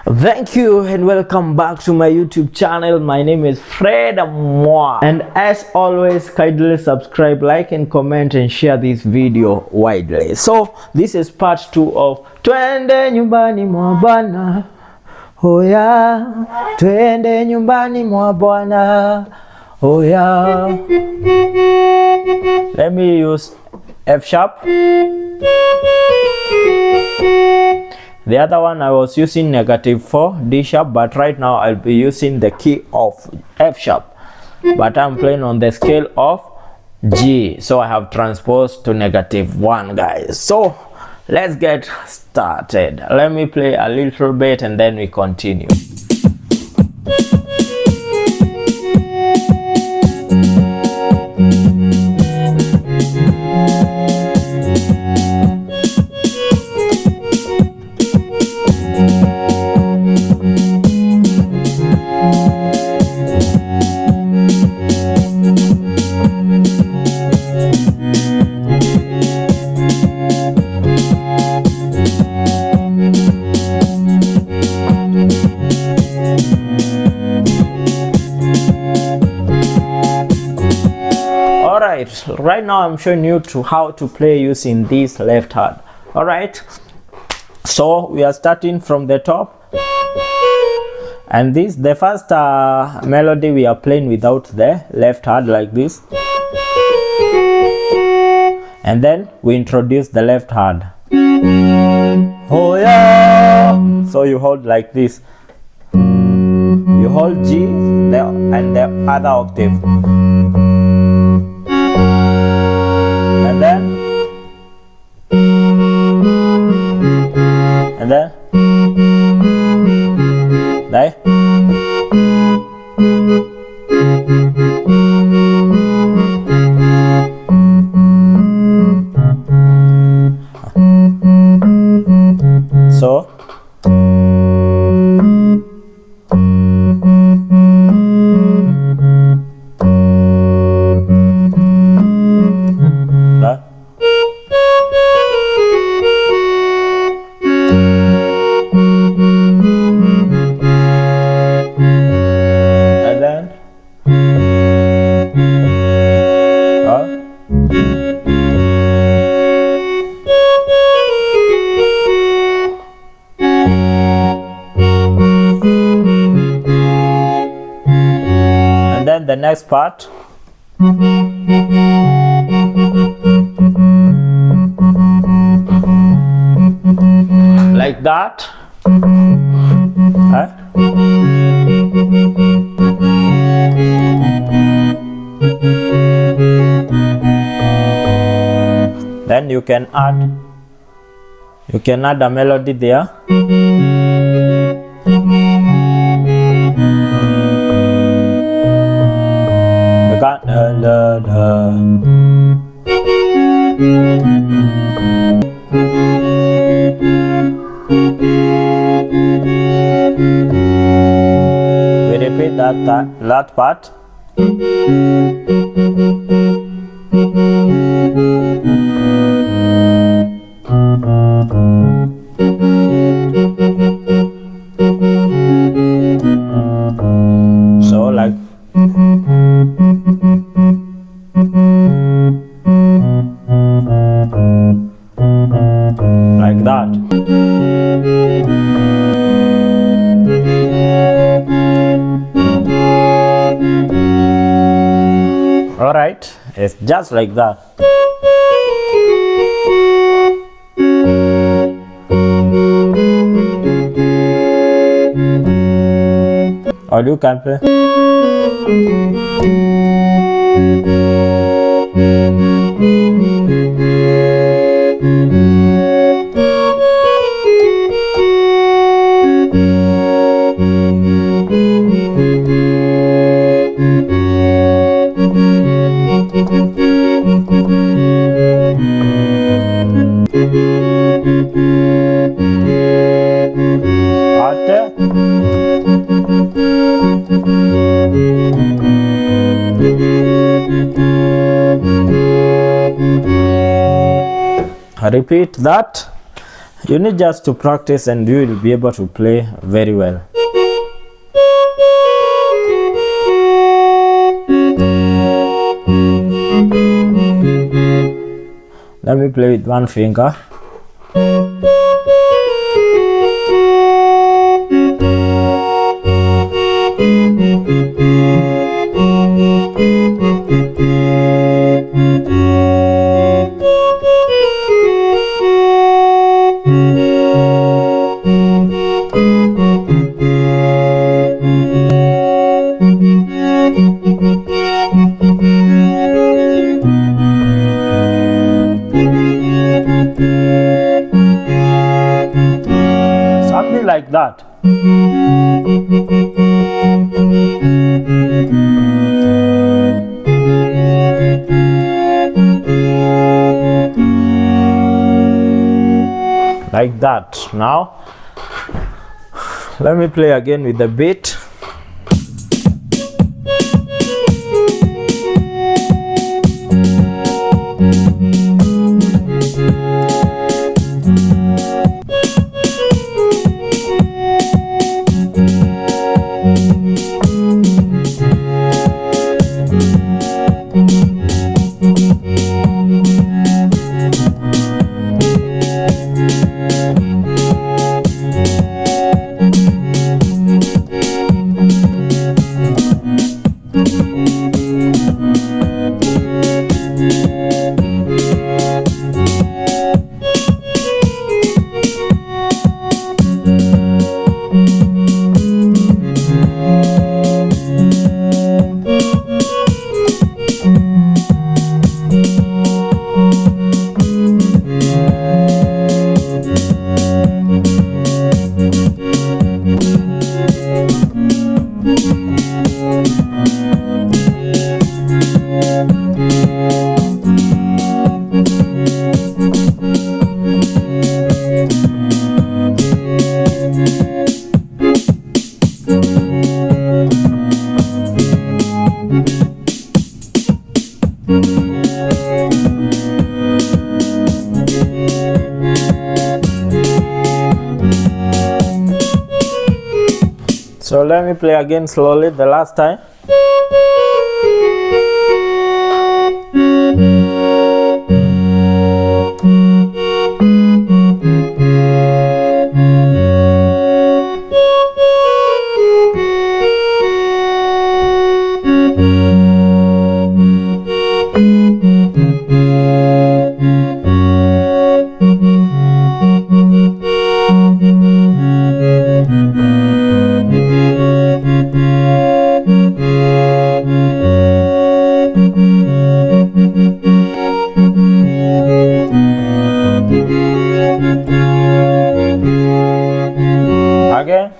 Thank you and welcome back to my YouTube channel. My name is Twende Mwa, and as always, kindly subscribe, like and comment and share this video widely. So this is part 2 of Twende Nyumbani Mwa Bwana. Oh yeah, Twende Nyumbani Mwa Bwana. Oh yeah. Let me use F sharp. The other one I was using -4 D sharp, but right now I'll be using the key of F sharp, but I'm playing on the scale of G, so I have transposed to -1, guys. So let's get started. Let me play a little bit and then we continue. Right now I'm showing you how to play using this left hand. All right, so we are starting from the top, and this the first melody we are playing without the left hand, like this, and then we introduce the left hand. Oh yeah, so you hold like this, you hold G and the other octave, and then đấy. So đó. And then and then the next part. Like that. Huh? Then you can add a melody there. You can we repeat that part. So like that. All right, it's just like that. Or you can play. Repeat that. You need just to practice and you will be able to play very well. Let me play with one finger. Something like that. Like that. Now, let me play again with the beat. So let me play again slowly the last time. Again.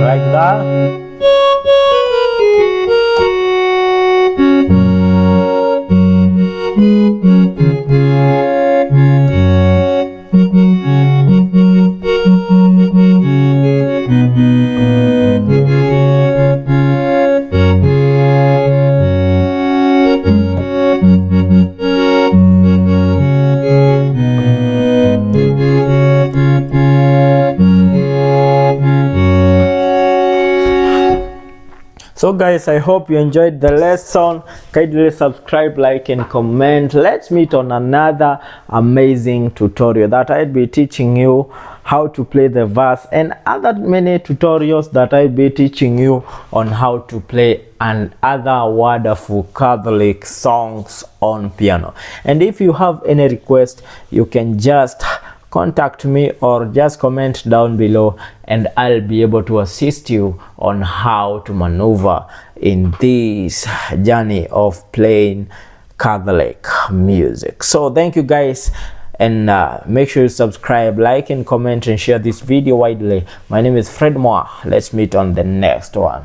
Like that. So guys, I hope you enjoyed the lesson. Kindly subscribe, like and comment. Let's meet on another amazing tutorial that I'll be teaching you how to play the verse, and other many tutorials that I'll be teaching you on how to play and other wonderful Catholic songs on piano. And if you have any request, you can just contact me or just comment down below, and I'll be able to assist you on how to maneuver in this journey of playing Catholic music. So thank you guys, and make sure you subscribe, like and comment and share this video widely. My name is Fred Mwa. Let's meet on the next one.